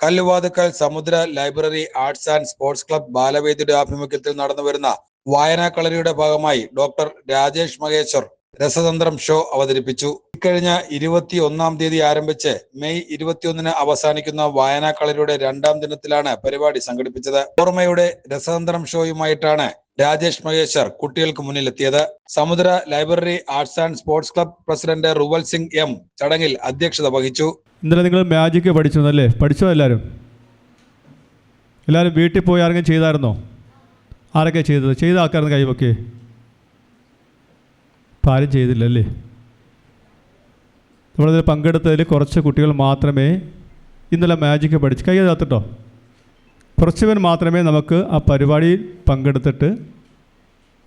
Kalluvathukkal Samudra library arts and sports club ബാലവേദിയുടെ ആഭിമുഖ്യത്തിൽ നടന്നുവരുന്ന വായനാക്കളരിയുടെ ഭാഗമായി ഡോക്ടർ രാജേഷ് മഹേശ്വർ രസതന്ത്രം ഷോ അവതരിപ്പിച്ചു. ഇക്കഴിഞ്ഞ 21-ാം തീയതി ആരംഭിച്ച് മെയ് 21-ന് അവസാനിക്കുന്ന വായനാക്കളരിയുടെ 2ാം ദിനത്തിലാണ് പരിപാടി സംഘടിപ്പിച്ചത്. ഓർമ്മയുടെ രസതന്ത്രം ഷോയുമായിട്ടാണ് രാജേഷ് മഹേശ്വർ കുട്ടികൾക്ക് മുന്നിലെത്തിയത്. സമുദ്ര library arts and sports club president Ruval Singh M ചടങ്ങിൽ അധ്യക്ഷത വഹിച്ചു. ഇന്നലെ നിങ്ങൾ മാജിക് പഠിച്ചതല്ലേ? പഠിച്ചോ? എല്ലാവരും വീട്ടിൽ പോയി ആരെങ്കിലും ചെയ്തായിരുന്നോ? ആരൊക്കെ ചെയ്തത്? ചെയ്ത ആൾക്കാരെന്ന് കൈവൊക്കെ ഇപ്പം ആരും ചെയ്തില്ലല്ലേ? നമ്മളിതിൽ പങ്കെടുത്തതിൽ കുറച്ച് കുട്ടികൾ മാത്രമേ ഇന്നലെ മാജിക് പഠിച്ച് കൈ താത്തിട്ടോ. കുറച്ച് പേർ മാത്രമേ നമുക്ക് ആ പരിപാടിയിൽ പങ്കെടുത്തിട്ട്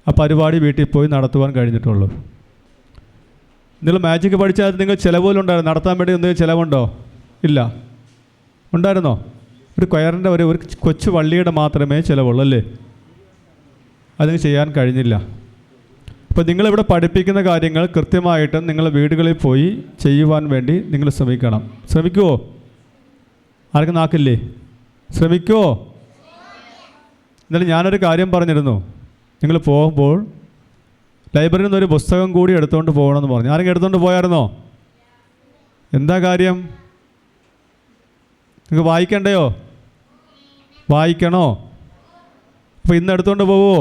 ആ പരിപാടി വീട്ടിൽ പോയി നടത്തുവാൻ കഴിഞ്ഞിട്ടുള്ളൂ. നിങ്ങൾ മാജിക് പഠിച്ചാൽ നിങ്ങൾ ചിലവുണ്ടായിരുന്നു. നടത്താൻ വേണ്ടി എന്തെങ്കിലും ചിലവുണ്ടോ? ഇല്ല. ഉണ്ടായിരുന്നോ? ഒരു കൊയറിൻ്റെ ഒരു കൊച്ചു വള്ളിയുടെ മാത്രമേ ചിലവുള്ളൂ അല്ലേ? അതിന് ചെയ്യാൻ കഴിഞ്ഞില്ല. അപ്പോൾ നിങ്ങളിവിടെ പഠിപ്പിക്കുന്ന കാര്യങ്ങൾ കൃത്യമായിട്ട് നിങ്ങളുടെ വീടുകളിൽ പോയി ചെയ്യുവാൻ വേണ്ടി നിങ്ങൾ ശ്രമിക്കണം. ശ്രമിക്കുമോ? ആർക്കും നാക്കില്ലേ? ശ്രമിക്കുമോ? എന്നാലും ഞാനൊരു കാര്യം പറഞ്ഞിരുന്നു, നിങ്ങൾ പോകുമ്പോൾ ലൈബ്രറിയിൽ നിന്നൊരു പുസ്തകം കൂടി എടുത്തുകൊണ്ട് പോകണമെന്ന് പറഞ്ഞു. ആരെങ്കിലും എടുത്തുകൊണ്ട് പോയായിരുന്നോ? എന്താ കാര്യം? നിങ്ങൾക്ക് വായിക്കണ്ടയോ? വായിക്കണോ? അപ്പോൾ ഇന്ന് എടുത്തുകൊണ്ട് പോവുമോ?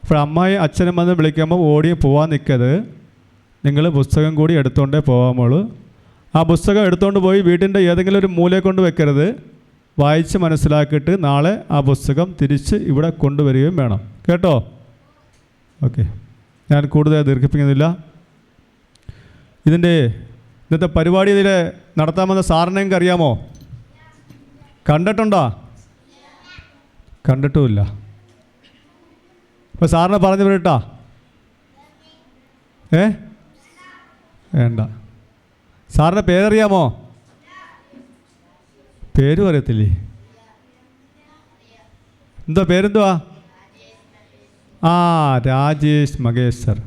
അപ്പോൾ അമ്മായി അച്ഛനും വന്ന് വിളിക്കുമ്പോൾ ഓടി പോകാൻ നിൽക്കരുത്. നിങ്ങൾ പുസ്തകം കൂടി എടുത്തുകൊണ്ടേ പോകാമുള്ളൂ. ആ പുസ്തകം എടുത്തുകൊണ്ട് പോയി വീട്ടിൻ്റെ ഏതെങ്കിലും ഒരു മൂലയെ കൊണ്ട് വെക്കരുത്. വായിച്ച് മനസ്സിലാക്കിയിട്ട് നാളെ ആ പുസ്തകം തിരിച്ച് ഇവിടെ കൊണ്ടുവരികയും വേണം. കേട്ടോ? ഓക്കെ, ഞാൻ കൂടുതൽ ദീർഘിപ്പിക്കുന്നില്ല. ഇന്നത്തെ പരിപാടി നടത്താമെന്ന സാറിനെ നിങ്ങൾക്ക് അറിയാമോ? കണ്ടിട്ടുണ്ടോ? കണ്ടിട്ടുമില്ല. അപ്പോൾ സാറിനെ പറഞ്ഞു വിടട്ടാ? വേണ്ട. സാറിൻ്റെ പേരറിയാമോ? പേരും അറിയത്തില്ലേ? എന്താ പേരെന്തുവാ? രാജേഷ് മഹേശ്വർ.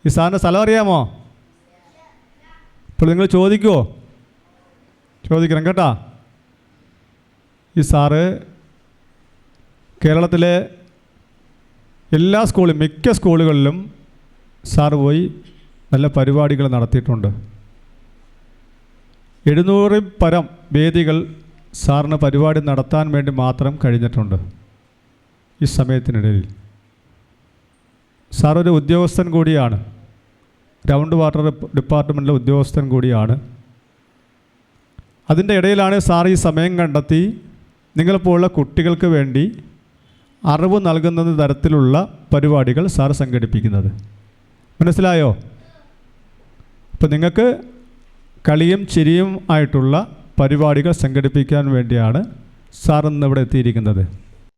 ഈ സാറിൻ്റെ സ്ഥലം അറിയാമോ? ഇപ്പോൾ നിങ്ങൾ ചോദിക്കുമോ? ചോദിക്കണം കേട്ടാ. ഈ സാറ് കേരളത്തിലെ എല്ലാ മിക്ക സ്കൂളുകളിലും സാറ് പോയി നല്ല പരിപാടികൾ നടത്തിയിട്ടുണ്ട്. 700 പരം വേദികൾ സാറിന് പരിപാടി നടത്താൻ വേണ്ടി മാത്രം കഴിഞ്ഞിട്ടുണ്ട്. ഈ സമയത്തിനിടയിൽ സാറൊരു ഉദ്യോഗസ്ഥൻ കൂടിയാണ്. ഗ്രൗണ്ട് വാട്ടർ ഡിപ്പാർട്ട്മെൻറ്റിലെ ഉദ്യോഗസ്ഥൻ കൂടിയാണ്. അതിൻ്റെ ഇടയിലാണ് സാർ ഈ സമയം കണ്ടെത്തി നിങ്ങളെപ്പോലുള്ള കുട്ടികൾക്ക് വേണ്ടി അറിവ് നൽകുന്ന തരത്തിലുള്ള പരിപാടികൾ സാർ സംഘടിപ്പിക്കുന്നത്. മനസ്സിലായോ? അപ്പോൾ നിങ്ങൾക്ക് കളിയും ചിരിയും ആയിട്ടുള്ള പരിപാടികൾ സംഘടിപ്പിക്കാൻ വേണ്ടിയാണ് സാർ ഇന്ന് ഇവിടെ എത്തിയിരിക്കുന്നത്.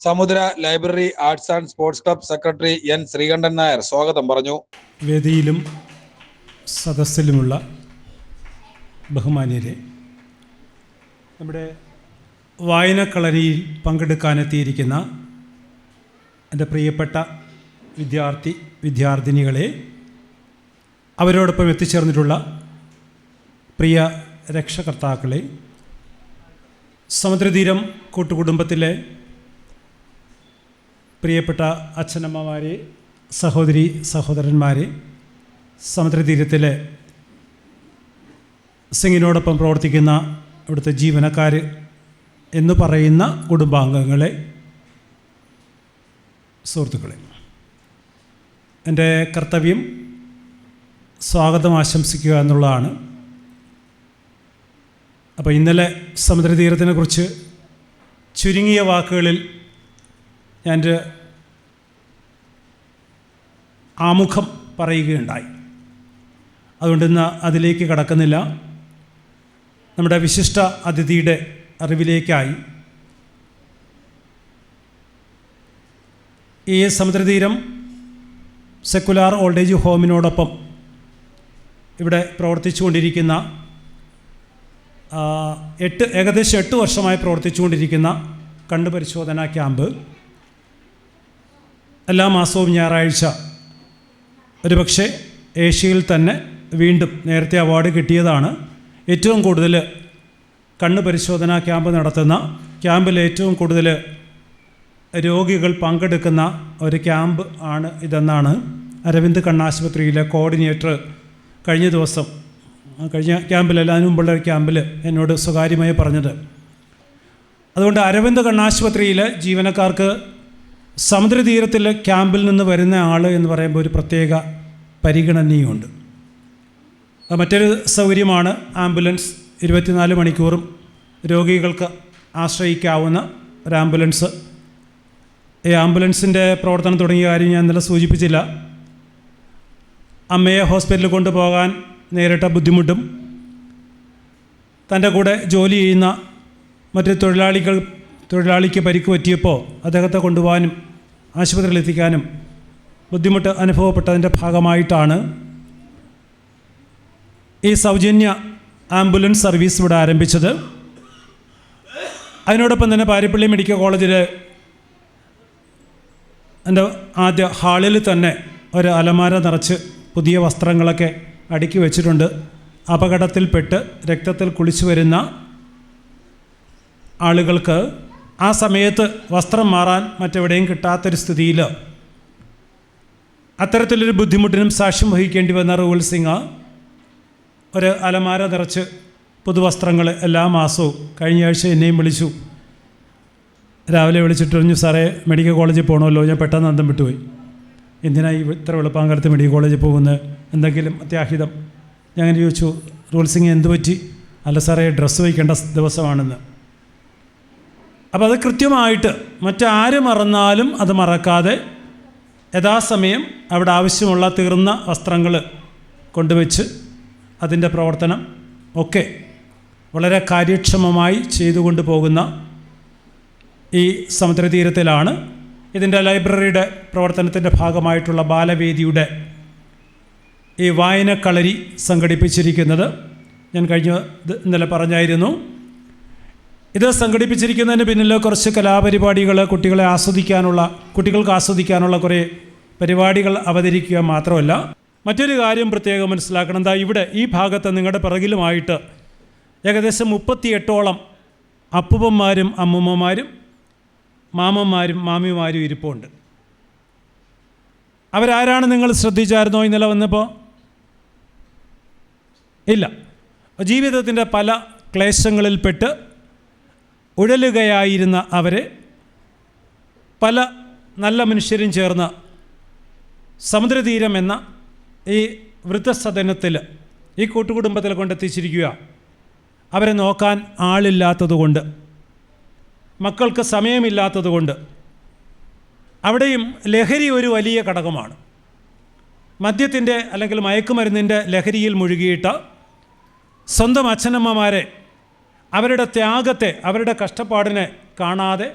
Samudra library arts and sports club secretary N Sreekantan Nair സ്വാഗതം പറഞ്ഞു. വേദിയിലും സദസ്സിലുമുള്ള ബഹുമാന്യരെ, നമ്മുടെ വായനക്കളരിയിൽ പങ്കെടുക്കാനെത്തിയിരിക്കുന്ന എൻ്റെ പ്രിയപ്പെട്ട വിദ്യാർത്ഥിനികളെ, അവരോടൊപ്പം എത്തിച്ചേർന്നിട്ടുള്ള പ്രിയ രക്ഷകർത്താക്കളെ, സമുദ്രതീരം കൂട്ടുകുടുംബത്തിലെ പ്രിയപ്പെട്ട അച്ഛനമ്മമാരെ, സഹോദരി സഹോദരന്മാരെ, സമുദ്രതീരത്തിലെ സിംഗിനോടൊപ്പം പ്രവർത്തിക്കുന്ന ഇവിടുത്തെ ജീവനക്കാർ എന്ന് പറയുന്ന കുടുംബാംഗങ്ങളെ, സുഹൃത്തുക്കളെ, എൻ്റെ കർത്തവ്യം സ്വാഗതം ആശംസിക്കുക എന്നുള്ളതാണ്. അപ്പോൾ ഇന്നലെ സമുദ്രതീരത്തിനെക്കുറിച്ച് ചുരുങ്ങിയ വാക്കുകളിൽ ഞാൻ ആമുഖം പറയുകയുണ്ടായി. അതുകൊണ്ട് ഇന്ന് അതിലേക്ക് കടക്കുന്നില്ല. നമ്മുടെ വിശിഷ്ട അതിഥിയുടെ അറിവിലേക്കായി ഈ സമുദ്രതീരം സെക്കുലാർ ഓൾഡ് ഏജ് ഹോമിനോടൊപ്പം ഇവിടെ പ്രവർത്തിച്ചുകൊണ്ടിരിക്കുന്ന ഏകദേശം 8 വർഷമായി പ്രവർത്തിച്ചുകൊണ്ടിരിക്കുന്ന കണ്ണുപരിശോധനാ ക്യാമ്പ് എല്ലാ മാസവും ഞായറാഴ്ച ഒരുപക്ഷെ ഏഷ്യയിൽ തന്നെ വീണ്ടും നേരത്തെ അവാർഡ് കിട്ടിയതാണ് ഏറ്റവും കൂടുതൽ കണ്ണ് പരിശോധനാ ക്യാമ്പ് നടത്തുന്ന, ക്യാമ്പിൽ ഏറ്റവും കൂടുതൽ രോഗികൾ പങ്കെടുക്കുന്ന ഒരു ക്യാമ്പ് ആണ് ഇതെന്നാണ് അരവിന്ദ് കണ്ണാശുപത്രിയിലെ കോർഡിനേറ്റർ കഴിഞ്ഞ ദിവസം, കഴിഞ്ഞ ക്യാമ്പിലല്ല അതിനു മുമ്പുള്ള ക്യാമ്പിൽ എന്നോട് സ്വകാര്യമായി പറഞ്ഞത്. അതുകൊണ്ട് അരവിന്ദ് കണ്ണാശുപത്രിയിലെ ജീവനക്കാർക്ക് സമുദ്രതീരത്തിലെ ക്യാമ്പിൽ നിന്ന് വരുന്ന ആൾ എന്ന് പറയുമ്പോൾ ഒരു പ്രത്യേക പരിഗണനയുണ്ട്. മറ്റൊരു സൗകര്യമാണ് ആംബുലൻസ്. 24 മണിക്കൂറും രോഗികൾക്ക് ആശ്രയിക്കാവുന്ന ഒരു ആംബുലൻസ്. ഈ ആംബുലൻസിൻ്റെ പ്രവർത്തനം തുടങ്ങിയ കാര്യം ഞാൻ ഇന്നലെ സൂചിപ്പിച്ചില്ല. അമ്മയെ ഹോസ്പിറ്റലിൽ കൊണ്ടുപോകാൻ നേരിട്ട ബുദ്ധിമുട്ടും തൻ്റെ കൂടെ ജോലി ചെയ്യുന്ന മറ്റ് തൊഴിലാളിക്ക് പരിക്ക് പറ്റിയപ്പോൾ അദ്ദേഹത്തെ കൊണ്ടുപോകാനും ആശുപത്രിയിൽ എത്തിക്കാനും ബുദ്ധിമുട്ട് അനുഭവപ്പെട്ടതിൻ്റെ ഭാഗമായിട്ടാണ് ഈ സൗജന്യ ആംബുലൻസ് സർവീസ് ഇവിടെ ആരംഭിച്ചത്. അതിനോടൊപ്പം തന്നെ പാരിപ്പള്ളി മെഡിക്കൽ കോളേജിൽ എൻ്റെ ആദ്യ ഹാളിൽ തന്നെ ഒരു അലമാര നിറച്ച് പുതിയ വസ്ത്രങ്ങളൊക്കെ അടുക്കി വെച്ചിട്ടുണ്ട്. അപകടത്തിൽപ്പെട്ട് രക്തത്തിൽ കുളിച്ചു വരുന്ന ആളുകൾക്ക് ആ സമയത്ത് വസ്ത്രം മാറാൻ മറ്റെവിടെയും കിട്ടാത്തൊരു സ്ഥിതിയിൽ അത്തരത്തിലൊരു ബുദ്ധിമുട്ടിനും സാക്ഷ്യം വഹിക്കേണ്ടി വന്ന റൂൽ സിംഗ് ഒരു അലമാര നിറച്ച് പുതുവസ്ത്രങ്ങൾ എല്ലാ മാസവും കഴിഞ്ഞ ആഴ്ച എന്നെയും വിളിച്ചു. രാവിലെ വിളിച്ചിട്ട് പറഞ്ഞു, സാറേ മെഡിക്കൽ കോളേജിൽ പോകണമല്ലോ. ഞാൻ പെട്ടെന്ന് അന്തം വിട്ടുപോയി. എന്തിനായി ഇത്ര വെളുപ്പാങ്കാലത്ത് മെഡിക്കൽ കോളേജിൽ പോകുന്നത്? എന്തെങ്കിലും അത്യാഹിതം? ഞാൻ അങ്ങനെ ചോദിച്ചു, റൂൾ സിംഗ് എന്ത് പറ്റി? അല്ല സാറേ, ഡ്രസ്സ് വയ്ക്കേണ്ട ദിവസമാണെന്ന്. അപ്പോൾ അത് കൃത്യമായിട്ട് മറ്റാര് മറന്നാലും അത് മറക്കാതെ യഥാസമയം അവിടെ ആവശ്യമുള്ള തീർന്ന വസ്ത്രങ്ങൾ കൊണ്ടുവച്ച് അതിൻ്റെ പ്രവർത്തനം ഒക്കെ വളരെ കാര്യക്ഷമമായി ചെയ്തുകൊണ്ട് പോകുന്ന ഈ സമുദ്രതീരത്തിലാണ് ഇതിൻ്റെ ലൈബ്രറിയുടെ പ്രവർത്തനത്തിൻ്റെ ഭാഗമായിട്ടുള്ള ബാലവേദിയുടെ ഈ വായനക്കളരി സംഘടിപ്പിച്ചിരിക്കുന്നത്. ഞാൻ ഇന്നലെ പറഞ്ഞായിരുന്നു. ഇത് സംഘടിപ്പിച്ചിരിക്കുന്നതിന് പിന്നിൽ കുറച്ച് കലാപരിപാടികൾ, കുട്ടികൾക്ക് ആസ്വദിക്കാനുള്ള കുറേ പരിപാടികൾ അവതരിക്കുക മാത്രമല്ല, മറ്റൊരു കാര്യം പ്രത്യേകം മനസ്സിലാക്കണം. എന്താ, ഇവിടെ ഈ ഭാഗത്ത് നിങ്ങളുടെ പിറകിലുമായിട്ട് ഏകദേശം 38ഓളം അപ്പൂപ്പന്മാരും അമ്മൂമ്മമാരും മാമന്മാരും മാമിമാരും ഇരിപ്പുണ്ട്. അവരാരാണ് നിങ്ങൾ ശ്രദ്ധിച്ചായിരുന്നോ ഇന്നലെ വന്നപ്പോൾ? ഇല്ല. ജീവിതത്തിൻ്റെ പല ക്ലേശങ്ങളിൽപ്പെട്ട് ഉഴലുകയായിരുന്ന അവരെ പല നല്ല മനുഷ്യരും ചേർന്ന് സമുദ്രതീരം എന്ന ഈ വൃദ്ധസദനത്തിൽ, ഈ കൂട്ടുകുടുംബത്തിൽ കൊണ്ടെത്തിച്ചിരിക്കുക. അവരെ നോക്കാൻ ആളില്ലാത്തതുകൊണ്ട്, മക്കൾക്ക് സമയമില്ലാത്തതുകൊണ്ട്. അവിടെയും ലഹരി ഒരു വലിയ ഘടകമാണ്. മദ്യത്തിൻ്റെ അല്ലെങ്കിൽ മയക്കുമരുന്നിൻ്റെ ലഹരിയിൽ മുഴുകിയിട്ട് സ്വന്തം അച്ഛനമ്മമാരെ, അവരുടെ ത്യാഗത്തെ, അവരുടെ കഷ്ടപ്പാടിനെ കാണാതെ,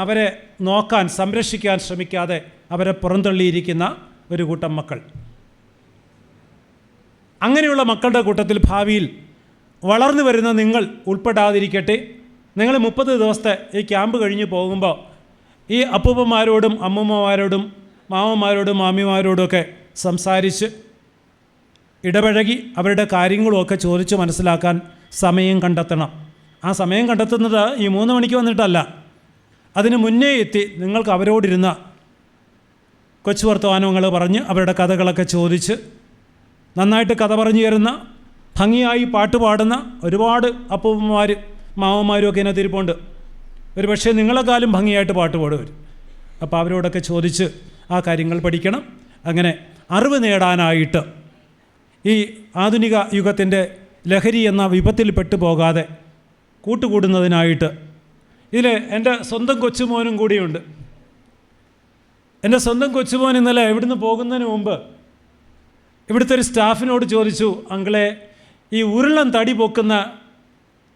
അവരെ നോക്കാൻ, സംരക്ഷിക്കാൻ ശ്രമിക്കാതെ അവരെ പുറന്തള്ളിയിരിക്കുന്ന ഒരു കൂട്ടം മക്കൾ. അങ്ങനെയുള്ള മക്കളുടെ കൂട്ടത്തിൽ ഭാവിയിൽ വളർന്നു വരുന്ന നിങ്ങൾ ഉൾപ്പെടാതിരിക്കട്ടെ. നിങ്ങൾ 30 ദിവസത്തെ ഈ ക്യാമ്പ് കഴിഞ്ഞ് പോകുമ്പോൾ ഈ അപ്പൂപ്പന്മാരോടും അമ്മൂമ്മമാരോടും മാമന്മാരോടും മാമിമാരോടുമൊക്കെ സംസാരിച്ച് ഇടപഴകി അവരുടെ കാര്യങ്ങളുമൊക്കെ ചോദിച്ച് മനസ്സിലാക്കാൻ സമയം കണ്ടെത്തണം. ആ സമയം കണ്ടെത്തുന്നത് ഈ 3 മണിക്ക് വന്നിട്ടല്ല. അതിന് മുന്നേ എത്തി നിങ്ങൾക്ക് അവരോടിരുന്ന കൊച്ചു വർത്തമാനങ്ങൾ പറഞ്ഞ് അവരുടെ കഥകളൊക്കെ ചോദിച്ച് നന്നായിട്ട് കഥ പറഞ്ഞു തരുന്ന, ഭംഗിയായി പാട്ട് പാടുന്ന ഒരുപാട് അപ്പൂപ്പന്മാർ മാമന്മാരും ഒക്കെ ഇതിനകത്ത് ഇരിപ്പുണ്ട്. ഒരു പക്ഷേ നിങ്ങളെക്കാളും ഭംഗിയായിട്ട് പാട്ട് പാടുവർ. അപ്പോൾ അവരോടൊക്കെ ചോദിച്ച് ആ കാര്യങ്ങൾ പഠിക്കണം. അങ്ങനെ അറിവ് നേടാനായിട്ട് ഈ ആധുനിക യുഗത്തിൻ്റെ ലഹരി എന്ന വിപത്തിൽ പോകാതെ കൂട്ടുകൂടുന്നതിനായിട്ട് ഇതിൽ എൻ്റെ സ്വന്തം കൊച്ചുമോനും കൂടിയുണ്ട്. എൻ്റെ സ്വന്തം കൊച്ചുമോൻ ഇന്നലെ ഇവിടുന്ന് പോകുന്നതിന് മുമ്പ് ഇവിടുത്തെ ഒരു സ്റ്റാഫിനോട് ചോദിച്ചു, അങ്കിളെ, ഈ ഉരുളൻ തടി പൊക്കുന്ന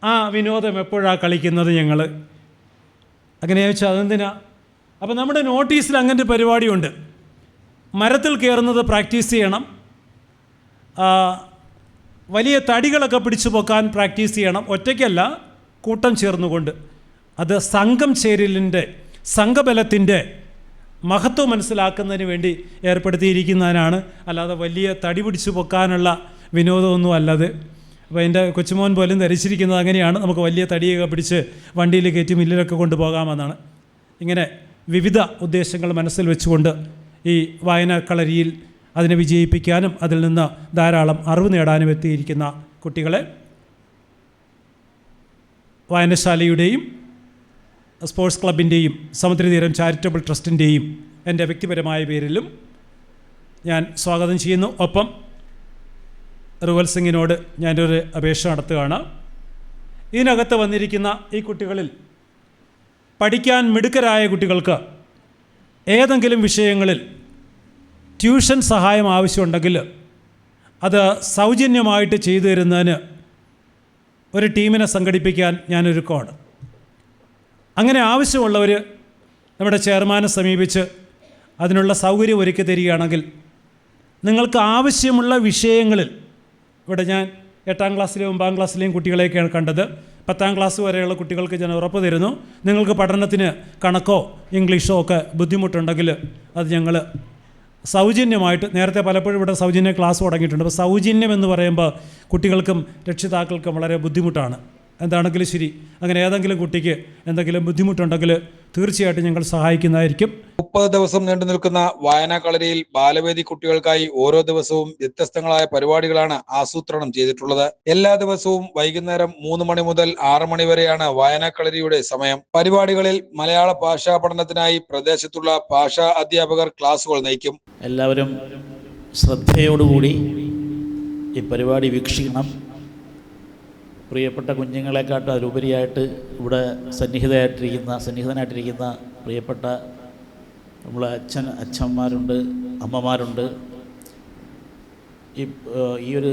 ആ വിനോദം എപ്പോഴാണ് കളിക്കുന്നത് ഞങ്ങൾ? അങ്ങനെ ചോദിച്ചാൽ അതെന്തിനാ? അപ്പോൾ നമ്മുടെ നോട്ടീസിൽ അങ്ങനത്തെ പരിപാടിയുണ്ട്. മരത്തിൽ കയറുന്നത് പ്രാക്ടീസ് ചെയ്യണം, വലിയ തടികളൊക്കെ പിടിച്ചു പൊക്കാൻ പ്രാക്ടീസ് ചെയ്യണം, ഒറ്റയ്ക്കല്ല കൂട്ടം ചേർന്നുകൊണ്ട്. അത് സംഘം ചേരലിൻ്റെ, സംഘബലത്തിൻ്റെ മഹത്വം മനസ്സിലാക്കുന്നതിന് വേണ്ടി ഏർപ്പെടുത്തിയിരിക്കുന്നതിനാണ്. അല്ലാതെ വലിയ തടി പിടിച്ചു പൊക്കാനുള്ള വിനോദമൊന്നും അല്ലത്. അപ്പോൾ എൻ്റെ കൊച്ചുമോൻ പോലും ധരിച്ചിരിക്കുന്നത് അങ്ങനെയാണ്, നമുക്ക് വലിയ തടിയൊക്കെ പിടിച്ച് വണ്ടിയിൽ കയറ്റി മില്ലിലൊക്കെ കൊണ്ടുപോകാമെന്നാണ്. ഇങ്ങനെ വിവിധ ഉദ്ദേശങ്ങൾ മനസ്സിൽ വെച്ചുകൊണ്ട് ഈ വായനാക്കളരിയിൽ അതിനെ വിജയിപ്പിക്കാനും അതിൽ നിന്ന് ധാരാളം അറിവ് നേടാനും എത്തിയിരിക്കുന്ന കുട്ടികളെ വായനശാലയുടെയും സ്പോർട്സ് ക്ലബിൻ്റെയും സമുദ്രതീരം ചാരിറ്റബിൾ ട്രസ്റ്റിൻ്റെയും എൻ്റെ വ്യക്തിപരമായ പേരിലും ഞാൻ സ്വാഗതം ചെയ്യുന്നു. ഒപ്പം റുവൽ സിംഗിനോട് ഞാനൊരു അപേക്ഷ നടത്തുകയാണ്. ഇതിനകത്ത് വന്നിരിക്കുന്ന ഈ കുട്ടികളിൽ പഠിക്കാൻ മിടുക്കരായ കുട്ടികൾക്ക് ഏതെങ്കിലും വിഷയങ്ങളിൽ ട്യൂഷൻ സഹായം ആവശ്യമുണ്ടെങ്കിൽ അത് സൗജന്യമായിട്ട് ചെയ്തു തരുന്നതിന് ഒരു ടീമിനെ സംഘടിപ്പിക്കാൻ ഞാനൊരുക്കമാണ്. അങ്ങനെ ആവശ്യമുള്ളവർ നമ്മുടെ ചെയർമാനെ സമീപിച്ച് അതിനുള്ള സൗകര്യം ഒരുക്കി തരികയാണെങ്കിൽ നിങ്ങൾക്ക് ആവശ്യമുള്ള വിഷയങ്ങളിൽ, ഇവിടെ ഞാൻ 8ാം ക്ലാസ്സിലെയും 9ാം ക്ലാസ്സിലെയും കുട്ടികളെയൊക്കെയാണ് കണ്ടത്, 10ാം ക്ലാസ് വരെയുള്ള കുട്ടികൾക്ക് ഞാൻ ഉറപ്പ് തരുന്നു, നിങ്ങൾക്ക് പഠനത്തിന് കണക്കോ ഇംഗ്ലീഷോ ഒക്കെ ബുദ്ധിമുട്ടുണ്ടെങ്കിൽ അത് ഞങ്ങൾ സൗജന്യമായിട്ട്, നേരത്തെ പലപ്പോഴും ഇവിടെ സൗജന്യ ക്ലാസ് തുടങ്ങിയിട്ടുണ്ട്. അപ്പോൾ സൗജന്യം എന്ന് പറയുമ്പോൾ കുട്ടികൾക്കും രക്ഷിതാക്കൾക്കും വളരെ ബുദ്ധിമുട്ടാണ്. എന്താണെങ്കിലും ശരി, അങ്ങനെ ഏതെങ്കിലും കുട്ടിക്ക് എന്തെങ്കിലും ബുദ്ധിമുട്ടുണ്ടെങ്കിൽ തീർച്ചയായിട്ടും ഞങ്ങൾ സഹായിക്കുന്നതായിരിക്കും. 30 ദിവസം നീണ്ടു നിൽക്കുന്ന വായനാകളരിയിൽ ബാലവേദി കുട്ടികൾക്കായി ഓരോ ദിവസവും വ്യത്യസ്തങ്ങളായ പരിപാടികളാണ് ആസൂത്രണം ചെയ്തിട്ടുള്ളത്. എല്ലാ ദിവസവും വൈകുന്നേരം 3 മണി മുതൽ 6 മണി വരെയാണ് വായനാകളരിയുടെ സമയം. പരിപാടികളിൽ മലയാള ഭാഷാ പഠനത്തിനായി പ്രദേശത്തുള്ള ഭാഷാ അധ്യാപകർ ക്ലാസുകൾ നയിക്കും. എല്ലാവരും ശ്രദ്ധയോടുകൂടി ഈ പരിപാടി വീക്ഷിക്കണം. പ്രിയപ്പെട്ട കുഞ്ഞുങ്ങളെക്കാട്ടും അതിലുപരിയായിട്ട് ഇവിടെ സന്നിഹിതനായിട്ടിരിക്കുന്ന പ്രിയപ്പെട്ട നമ്മളെ അച്ഛന്മാരുണ്ട്, അമ്മമാരുണ്ട്. ഈ ഒരു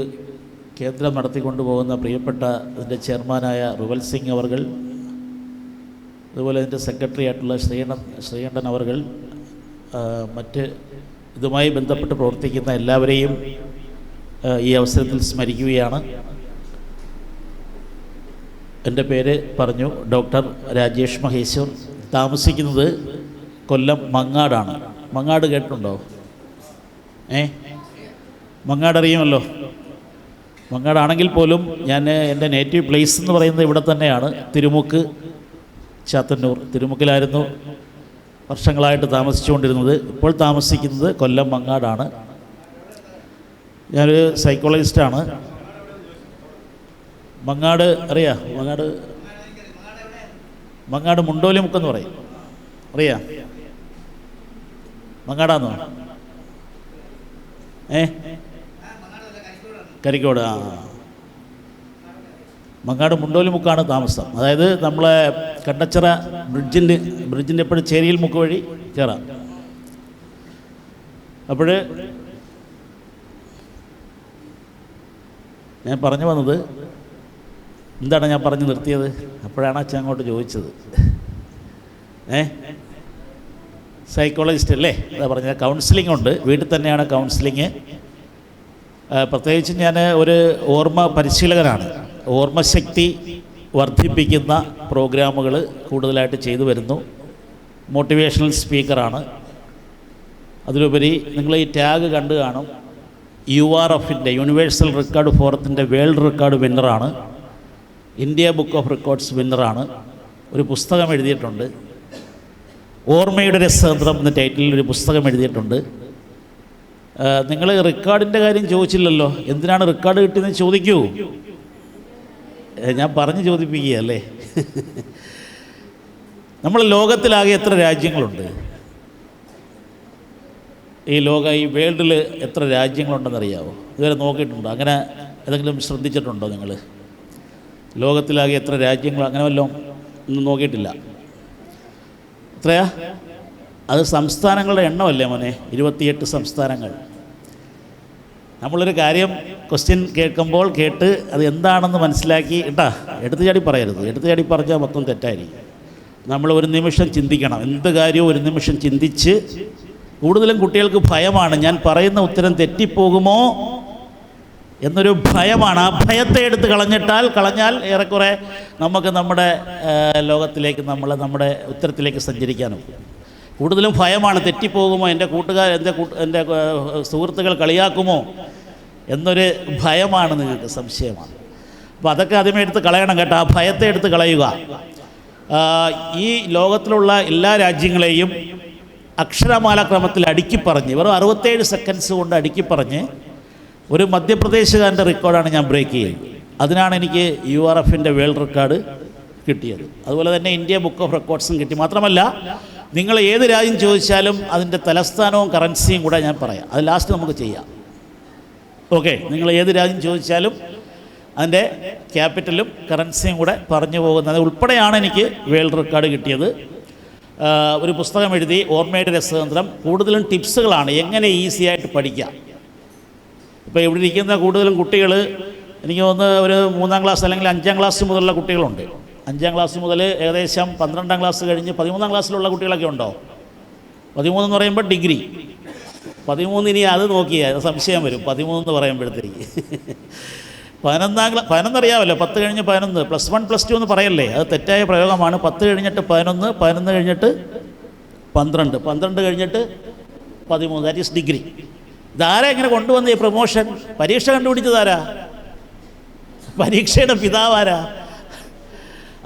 കേന്ദ്രം നടത്തിക്കൊണ്ടു പോകുന്ന പ്രിയപ്പെട്ട ഇതിൻ്റെ ചെയർമാനായ റുവൽ സിംഗ് അവർകൾ, അതുപോലെ ഇതിൻ്റെ സെക്രട്ടറി ആയിട്ടുള്ള ശ്രീകണ്ഠൻ അവർകൾ, മറ്റ് ഇതുമായി ബന്ധപ്പെട്ട് പ്രവർത്തിക്കുന്ന എല്ലാവരെയും ഈ അവസരത്തിൽ സ്മരിക്കുകയാണ്. എൻ്റെ പേര് പറഞ്ഞു, ഡോക്ടർ രാജേഷ് മഹേശ്വർ. താമസിക്കുന്നത് കൊല്ലം മങ്ങാടാണ്. മങ്ങാട് കേട്ടിട്ടുണ്ടോ? മങ്ങാട് അറിയുമല്ലോ. മങ്ങാടാണെങ്കിൽ പോലും ഞാൻ എൻ്റെ നേറ്റീവ് പ്ലേസ് എന്ന് പറയുന്നത് ഇവിടെ തന്നെയാണ്, തിരുമുക്ക്, ചാത്തന്നൂർ. തിരുമുക്കിലായിരുന്നു വർഷങ്ങളായിട്ട് താമസിച്ചുകൊണ്ടിരുന്നത്. ഇപ്പോൾ താമസിക്കുന്നത് കൊല്ലം മങ്ങാടാണ്. ഞാനൊരു സൈക്കോളജിസ്റ്റാണ്. മങ്ങാട് അറിയാം? മങ്ങാട് മുണ്ടോലിമുക്കെന്ന് പറയും, അറിയാം? മങ്ങാടാന്നോ? കരിക്കോട്. മങ്ങാട് മുണ്ടോലിമുക്കാണ് താമസം. അതായത് നമ്മളെ കണ്ടച്ചിറ ബ്രിഡ്ജിൻ്റെ എപ്പോഴും ചേരിയിൽ മുക്ക് വഴി കയറാം. അപ്പോൾ ഞാൻ പറഞ്ഞു വന്നത്, എന്താണ് ഞാൻ പറഞ്ഞു നിർത്തിയത്? അപ്പോഴാണ് അച്ഛൻ അങ്ങോട്ട് ചോദിച്ചത്. സൈക്കോളജിസ്റ്റ് അല്ലേ? അതാ പറഞ്ഞത്. കൗൺസിലിംഗ് ഉണ്ട്, വീട്ടിൽ തന്നെയാണ് കൗൺസിലിങ്. പ്രത്യേകിച്ച് ഞാൻ ഒരു ഓർമ്മ പരിശീലകനാണ്. ഓർമ്മശക്തി വർദ്ധിപ്പിക്കുന്ന പ്രോഗ്രാമുകൾ കൂടുതലായിട്ട് ചെയ്തു വരുന്നു. മോട്ടിവേഷണൽ സ്പീക്കറാണ്. അതിലുപരി നിങ്ങൾ ഈ ടാഗ് കണ്ടു കാണും, URFൻ്റെ യൂണിവേഴ്സൽ റെക്കോർഡ് ഫോറത്തിൻ്റെ വേൾഡ് റെക്കോർഡ് വിന്നറാണ്. ഇന്ത്യ ബുക്ക് ഓഫ് റെക്കോർഡ്സ് വിന്നറാണ്. ഒരു പുസ്തകം എഴുതിയിട്ടുണ്ട്, ഓർമ്മയുടെ രസതന്ത്രം എന്ന ടൈറ്റിലിൽ ഒരു പുസ്തകം എഴുതിയിട്ടുണ്ട്. നിങ്ങൾ റെക്കോർഡിൻ്റെ കാര്യം ചോദിച്ചില്ലല്ലോ, എന്തിനാണ് റെക്കോർഡ് കിട്ടിയെന്ന് ചോദിക്കൂ. ഞാൻ പറഞ്ഞ് ചോദിപ്പിക്കുകയല്ലേ. നമ്മൾ ലോകത്തിലാകെ എത്ര രാജ്യങ്ങളുണ്ട്? ഈ വേൾഡിൽ എത്ര രാജ്യങ്ങളുണ്ടെന്നറിയാമോ? ഇതുവരെ നോക്കിയിട്ടുണ്ടോ? അങ്ങനെ ഏതെങ്കിലും ശ്രദ്ധിച്ചിട്ടുണ്ടോ നിങ്ങൾ? ലോകത്തിലാകെ എത്ര രാജ്യങ്ങൾ, അങ്ങനെ വല്ലതും ഒന്നും നോക്കിയിട്ടില്ല. എത്രയാ? അത് സംസ്ഥാനങ്ങളുടെ എണ്ണമല്ലേ മോനെ? 28 സംസ്ഥാനങ്ങൾ. നമ്മളൊരു കാര്യം ക്വസ്റ്റ്യൻ കേൾക്കുമ്പോൾ കേട്ട് അത് എന്താണെന്ന് മനസ്സിലാക്കി കേട്ടാ, എടുത്തു ചാടി പറയരുത്. എടുത്തു ചാടി പറഞ്ഞാൽ മൊത്തം തെറ്റായിരിക്കും. നമ്മൾ ഒരു നിമിഷം ചിന്തിക്കണം. എന്ത് കാര്യവും ഒരു നിമിഷം ചിന്തിച്ച്, കൂടുതലും കുട്ടികൾക്ക് ഭയമാണ്, ഞാൻ പറയുന്ന ഉത്തരം തെറ്റിപ്പോകുമോ എന്നൊരു ഭയമാണ്. ആ ഭയത്തെ എടുത്ത് കളഞ്ഞാൽ ഏറെക്കുറെ നമുക്ക് നമ്മുടെ ലോകത്തിലേക്ക്, നമ്മുടെ ഉത്തരത്തിലേക്ക് സഞ്ചരിക്കാനും. കൂടുതലും ഭയമാണ്, തെറ്റിപ്പോകുമോ, എൻ്റെ സുഹൃത്തുക്കൾ കളിയാക്കുമോ എന്നൊരു ഭയമാണ്, നിങ്ങൾക്ക് സംശയമാണ്. അപ്പോൾ അതൊക്കെ ആദ്യമേ എടുത്ത് കളയണം കേട്ടോ, ആ ഭയത്തെ എടുത്ത് കളയുക. ഈ ലോകത്തിലുള്ള എല്ലാ രാജ്യങ്ങളെയും അക്ഷരമാലാക്രമത്തിൽ അടുക്കിപ്പറഞ്ഞ് വെറും 67 സെക്കൻഡ്സ് കൊണ്ട് അടുക്കിപ്പറഞ്ഞ് ഒരു മധ്യപ്രദേശുകാരൻ്റെ റെക്കോർഡാണ് ഞാൻ ബ്രേക്ക് ചെയ്യുന്നത്. അതിനാണ് എനിക്ക് URFൻ്റെ വേൾഡ് റെക്കോർഡ് കിട്ടിയത്. അതുപോലെ തന്നെ ഇന്ത്യ ബുക്ക് ഓഫ് റെക്കോർഡ്സും കിട്ടി. മാത്രമല്ല, നിങ്ങൾ ഏത് രാജ്യം ചോദിച്ചാലും അതിൻ്റെ തലസ്ഥാനവും കറൻസിയും കൂടെ ഞാൻ പറയാം. അത് ലാസ്റ്റ് നമുക്ക് ചെയ്യാം. ഓക്കെ, നിങ്ങൾ ഏത് രാജ്യം ചോദിച്ചാലും അതിൻ്റെ ക്യാപിറ്റലും കറൻസിയും കൂടെ പറഞ്ഞു പോകുന്നത് ഉൾപ്പെടെയാണ് എനിക്ക് വേൾഡ് റെക്കോർഡ് കിട്ടിയത്. ഒരു പുസ്തകം എഴുതി, ഓർമ്മയുടെ രസതന്ത്രം. കൂടുതലും ടിപ്സുകളാണ് എങ്ങനെ ഈസി ആയിട്ട് പഠിക്കാം. ഇപ്പോൾ ഇവിടെ ഇരിക്കുന്ന കൂടുതലും കുട്ടികൾ എനിക്ക് തോന്നുന്നു ഒരു 3ാം ക്ലാസ് അല്ലെങ്കിൽ 5ാം ക്ലാസ് മുതലുള്ള കുട്ടികളുണ്ട്. 5ാം ക്ലാസ് മുതൽ ഏകദേശം 12ാം ക്ലാസ് കഴിഞ്ഞ് 13ാം ക്ലാസ്സിലുള്ള കുട്ടികളൊക്കെ ഉണ്ടോ? 13 എന്ന് പറയുമ്പോൾ ഡിഗ്രി. 13 ഇനി അത് നോക്കിയാൽ സംശയം വരും. 13 എന്ന് പറയുമ്പോഴത്തേക്ക് 11 അറിയാമല്ലോ. 10 കഴിഞ്ഞ് 11, +1 +2 എന്ന് പറയല്ലേ, അത് തെറ്റായ പ്രയോഗമാണ്. 10 കഴിഞ്ഞിട്ട് 11, 11 കഴിഞ്ഞിട്ട് 12, 12 കഴിഞ്ഞിട്ട് 13, ദാറ്റ് ഈസ് ഡിഗ്രി. ഇതാരാ ഇങ്ങനെ കൊണ്ടുവന്ന ഈ പ്രൊമോഷൻ? പരീക്ഷ കണ്ടുപിടിച്ചതാരാ? പരീക്ഷയുടെ പിതാവാരാ?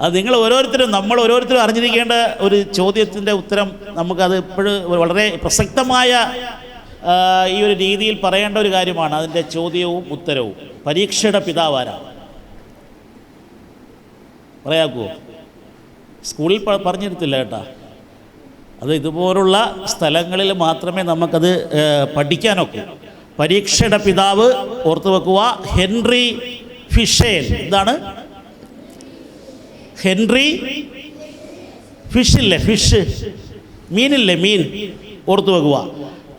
അത് നിങ്ങൾ ഓരോരുത്തരും, നമ്മൾ ഓരോരുത്തരും അറിഞ്ഞിരിക്കേണ്ട ഒരു ചോദ്യത്തിൻ്റെ ഉത്തരം നമുക്കത് ഇപ്പോഴും വളരെ പ്രസക്തമായ ഈ ഒരു രീതിയിൽ പറയേണ്ട ഒരു കാര്യമാണ്. അതിൻ്റെ ചോദ്യവും ഉത്തരവും. പരീക്ഷയുടെ പിതാവാരാ പറയാക്കുമോ? സ്കൂളിൽ പറഞ്ഞിരുത്തില്ല കേട്ടോ. അത് ഇതുപോലുള്ള സ്ഥലങ്ങളിൽ മാത്രമേ നമുക്കത് പഠിക്കാനൊക്കൂ. പരീക്ഷയുടെ പിതാവ് ഓർത്തു വെക്കുക, ഹെൻറി ഫിഷേൽ. എന്താണ് ഹെൻറി? ഫിഷില്ലേ, ഫിഷ്, മീനില്ലേ, മീൻ. ഓർത്തു വെക്കുക,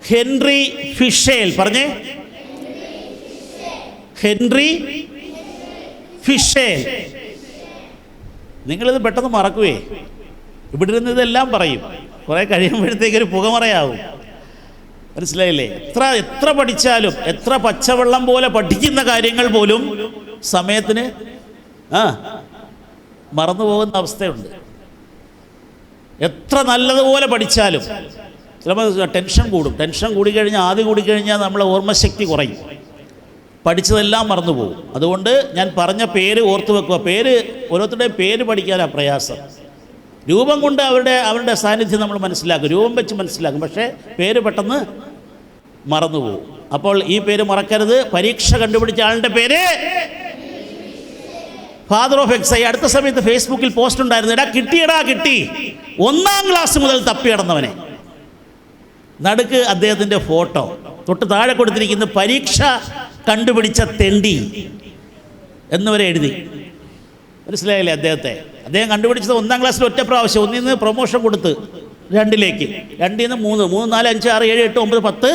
ഹെൻറി ഫിഷേൽ. പറഞ്ഞേ, ഹെൻറി ഫിഷേൽ. നിങ്ങളിത് പെട്ടെന്ന് മറക്കുവേ. ഇവിടെ ഇരുന്ന് ഇതെല്ലാം പറയും, കുറേ കഴിയുമ്പോഴത്തേക്കൊരു പുകമറയാവും. മനസ്സിലായില്ലേ? എത്ര പഠിച്ചാലും, എത്ര പച്ചവെള്ളം പോലെ പഠിക്കുന്ന കാര്യങ്ങൾ പോലും സമയത്തിന് മറന്നു പോകുന്ന അവസ്ഥയുണ്ട്. എത്ര നല്ലതുപോലെ പഠിച്ചാലും ചിലപ്പോൾ ടെൻഷൻ കൂടും. ടെൻഷൻ കൂടിക്കഴിഞ്ഞാൽ, ആദ്യം കൂടിക്കഴിഞ്ഞാൽ നമ്മളെ ഓർമ്മശക്തി കുറയും, പഠിച്ചതെല്ലാം മറന്നു പോകും. അതുകൊണ്ട് ഞാൻ പറഞ്ഞ പേര് ഓർത്തു വെക്കുക. പേര്, ഓരോരുത്തരുടെയും പേര് പഠിക്കാനാണ് പ്രയാസം. രൂപം കൊണ്ട് അവരുടെ സാന്നിധ്യം നമ്മൾ മനസ്സിലാക്കും, രൂപം വെച്ച് മനസ്സിലാക്കും. പക്ഷേ പേര് പെട്ടെന്ന് മറന്നുപോകും. അപ്പോൾ ഈ പേര് മറക്കരുത്. പരീക്ഷ കണ്ടുപിടിച്ച ആളുടെ പേര് ഫാദർ ഓഫ് എക്സൈ. അടുത്ത സമയത്ത് ഫേസ്ബുക്കിൽ പോസ്റ്റ് ഉണ്ടായിരുന്നു, എടാ കിട്ടിയടാ കിട്ടി, 1ാം ക്ലാസ് മുതൽ തപ്പി നടന്നവനെ. നടുക്ക് അദ്ദേഹത്തിൻ്റെ ഫോട്ടോ, തൊട്ട് താഴെ കൊടുത്തിരിക്കുന്ന പരീക്ഷ കണ്ടുപിടിച്ച തെണ്ടി എന്നുവരെ എഴുതി. മനസ്സിലായില്ലേ അദ്ദേഹത്തെ? അദ്ദേഹം കണ്ടുപിടിച്ചത് 1ാം ക്ലാസ്സിൽ ഒറ്റ പ്രാവശ്യം. 1ൽ നിന്ന് പ്രൊമോഷൻ കൊടുത്ത് 2ലേക്ക്, 2ൽ നിന്ന് 3, 3, 4, 5, 6, 7, 8, 9, 10,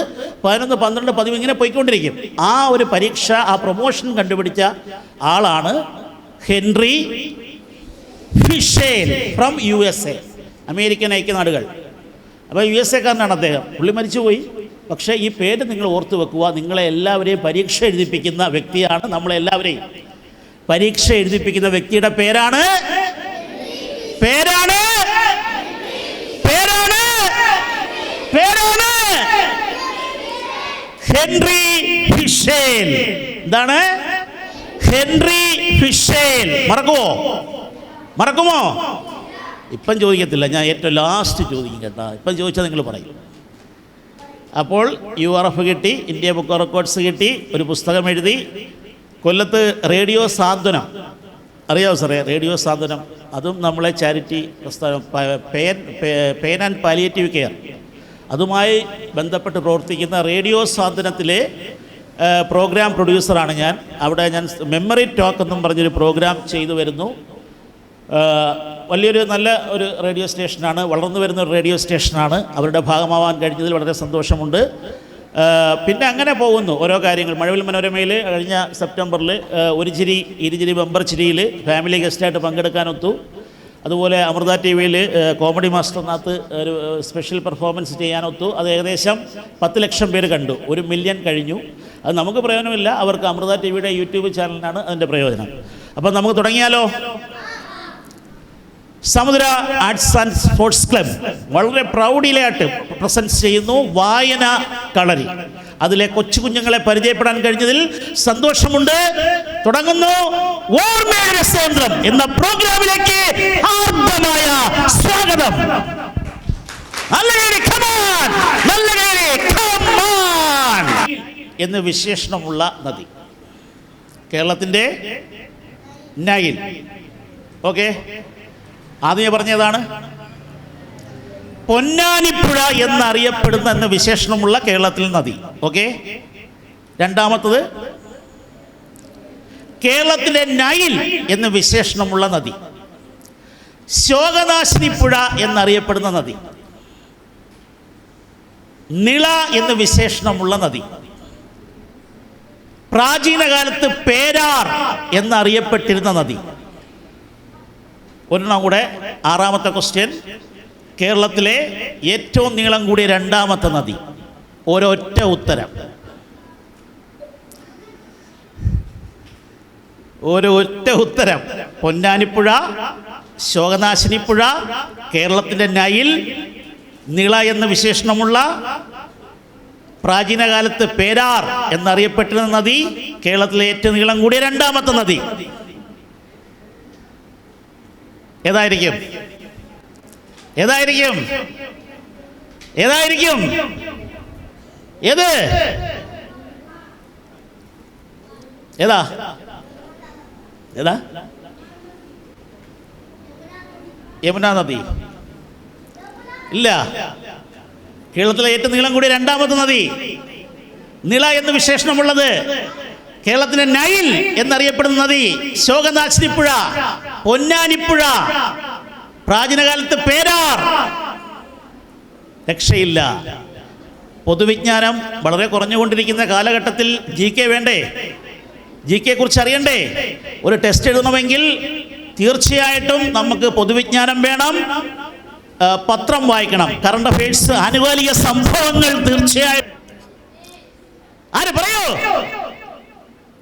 11, 12, 13 ഇങ്ങനെ പോയിക്കൊണ്ടിരിക്കും. ആ ഒരു പരീക്ഷ, ആ പ്രൊമോഷൻ കണ്ടുപിടിച്ച ആളാണ് ഹെൻറി ഫിഷേൽ ഫ്രം USA, അമേരിക്കൻ ഐക്യനാടുകൾ. അപ്പോൾ USA-കാരനാണ് അദ്ദേഹം. പുള്ളി മരിച്ചുപോയി. പക്ഷേ ഈ പേര് നിങ്ങൾ ഓർത്തു വെക്കുക. നിങ്ങളെ എല്ലാവരെയും പരീക്ഷ എഴുതിപ്പിക്കുന്ന വ്യക്തിയാണ്. നമ്മളെല്ലാവരെയും പരീക്ഷ എഴുതിപ്പിക്കുന്ന വ്യക്തിയുടെ പേരാണ് പേരാണ് പേരാണ് പേരാണ് ഹെൻറി ഫിഷേൽ. എന്താണ്? ഹെൻറി ഫിഷേൽ. മറക്കുമോ? ഇപ്പം ചോദിക്കത്തില്ല, ഞാൻ ഏറ്റവും ലാസ്റ്റ് ചോദിക്കും കേട്ടോ. ഇപ്പം ചോദിച്ചാൽ നിങ്ങൾ പറയും. അപ്പോൾ URF കിട്ടി, ഇന്ത്യ ബുക്ക് ഓഫ് റെക്കോർഡ്സ് കിട്ടി, ഒരു പുസ്തകം എഴുതി. കൊല്ലത്ത് റേഡിയോ സാന്ത്വനം അറിയാമോ സാറേ? റേഡിയോ സാന്ത്വനം, അതും നമ്മളെ ചാരിറ്റി പ്രസ്ഥാനം, പെയിൻ ആൻഡ് പാലിയേറ്റീവ് കെയർ, അതുമായി ബന്ധപ്പെട്ട് പ്രവർത്തിക്കുന്ന റേഡിയോ സാന്ത്വനത്തിലെ പ്രോഗ്രാം പ്രൊഡ്യൂസറാണ് ഞാൻ. അവിടെ ഞാൻ മെമ്മറി ടോക്ക് എന്നും പറഞ്ഞൊരു പ്രോഗ്രാം ചെയ്തു വരുന്നു. വലിയൊരു നല്ല ഒരു റേഡിയോ സ്റ്റേഷനാണ്, വളർന്നു വരുന്ന ഒരു റേഡിയോ സ്റ്റേഷനാണ്. അവരുടെ ഭാഗമാവാൻ കഴിഞ്ഞതിൽ വളരെ സന്തോഷമുണ്ട്. പിന്നെ അങ്ങനെ പോകുന്നു ഓരോ കാര്യങ്ങൾ. മഴവിൽ മനോരമയിൽ കഴിഞ്ഞ സെപ്റ്റംബറിൽ ഒരു ചിരി ഇരുചിരി ബമ്പർ ചിരിയിൽ ഫാമിലി ഗസ്റ്റായിട്ട് പങ്കെടുക്കാനൊത്തു. അതുപോലെ അമൃത TV-യിൽ കോമഡി മാസ്റ്ററിനകത്ത് ഒരു സ്പെഷ്യൽ പെർഫോമൻസ് ചെയ്യാനൊത്തു. അത് ഏകദേശം 10 ലക്ഷം പേര് കണ്ടു. 1 മില്യൺ കഴിഞ്ഞു. അത് നമുക്ക് പ്രയോജനമില്ല, അവർക്ക് അമൃത TV-യുടെ യൂട്യൂബ് ചാനലിനാണ് അതിൻ്റെ പ്രയോജനം. അപ്പം നമുക്ക് തുടങ്ങിയാലോ? സമുദ്ര ആർട്സ് ആൻഡ് സ്പോർട്സ് ക്ലബ് വളരെ പ്രൗഢിയിലായിട്ട് പ്രസൻസ് ചെയ്യുന്നു വായന കളരി. അതിലെ കൊച്ചു കുഞ്ഞുങ്ങളെ പരിചയപ്പെടാൻ കഴിഞ്ഞതിൽ സന്തോഷമുണ്ട്. തുടങ്ങുന്നു ഓർമ്മയുടെ രസതന്ത്രം എന്ന പ്രോഗ്രാമിലേക്ക് ആർദ്രമായ സ്വാഗതം. എന്ന് വിശേഷണമുള്ള നദി കേരളത്തിൻ്റെ നൈൽ. ഓക്കെ, ആദ്യം പറഞ്ഞതാണ് പൊന്നാനിപ്പുഴ എന്നറിയപ്പെടുന്ന എന്ന വിശേഷണമുള്ള കേരളത്തിലെ നദി. ഓക്കെ, രണ്ടാമത്തത് കേരളത്തിലെ നൈൽ എന്ന വിശേഷണമുള്ള നദി. ശോകനാശിനി പുഴ എന്നറിയപ്പെടുന്ന നദി. നിള എന്ന വിശേഷണമുള്ള നദി. പ്രാചീന കാലത്ത് പേരാർ എന്നറിയപ്പെട്ടിരുന്ന നദി. ഒരെണ്ണം കൂടെ, ആറാമത്തെ ക്വസ്റ്റ്യൻ. കേരളത്തിലെ ഏറ്റവും നീളം കൂടിയ രണ്ടാമത്തെ നദി. ഒരൊറ്റ ഉത്തരം, ഒരൊറ്റ ഉത്തരം. പൊന്നാനിപ്പുഴ, ശോകനാശിനി പുഴ, കേരളത്തിൻ്റെ നൈൽ, നിള എന്ന വിശേഷണമുള്ള, പ്രാചീന കാലത്ത് പേരാർ എന്നറിയപ്പെട്ടിരുന്ന നദി, കേരളത്തിലെ ഏറ്റവും നീളം കൂടിയ രണ്ടാമത്തെ നദി. ഏതായിരിക്കും? ഏതായിരിക്കും? ഏതായിരിക്കും? ഏത്? ഏതാ? ഏതാ? യമുനാ നദി. ഇല്ല, കേരളത്തിലെ ഏറ്റവും നീളം കൂടിയ രണ്ടാമത്തെ നദി, നിള എന്ന് വിശേഷണമുള്ളത്, കേരളത്തിലെ നൈൽ എന്നറിയപ്പെടുന്ന നദി, ശോകനാശിനി പുഴ, പൊന്നാനിപ്പുഴ, പ്രാചീനകാലത്ത് പേരാർ. രക്ഷയില്ല. പൊതുവിജ്ഞാനം വളരെ കുറഞ്ഞുകൊണ്ടിരിക്കുന്ന കാലഘട്ടത്തിൽ GK വേണ്ടേ? GK കുറിച്ച് അറിയണ്ടേ? ഒരു ടെസ്റ്റ് എഴുതണമെങ്കിൽ തീർച്ചയായിട്ടും നമുക്ക് പൊതുവിജ്ഞാനം വേണം, പത്രം വായിക്കണം, കറണ്ട് അഫയേഴ്സ്, ആനുകാലിക സംഭവങ്ങൾ തീർച്ചയായും. ആര് പറയൂ?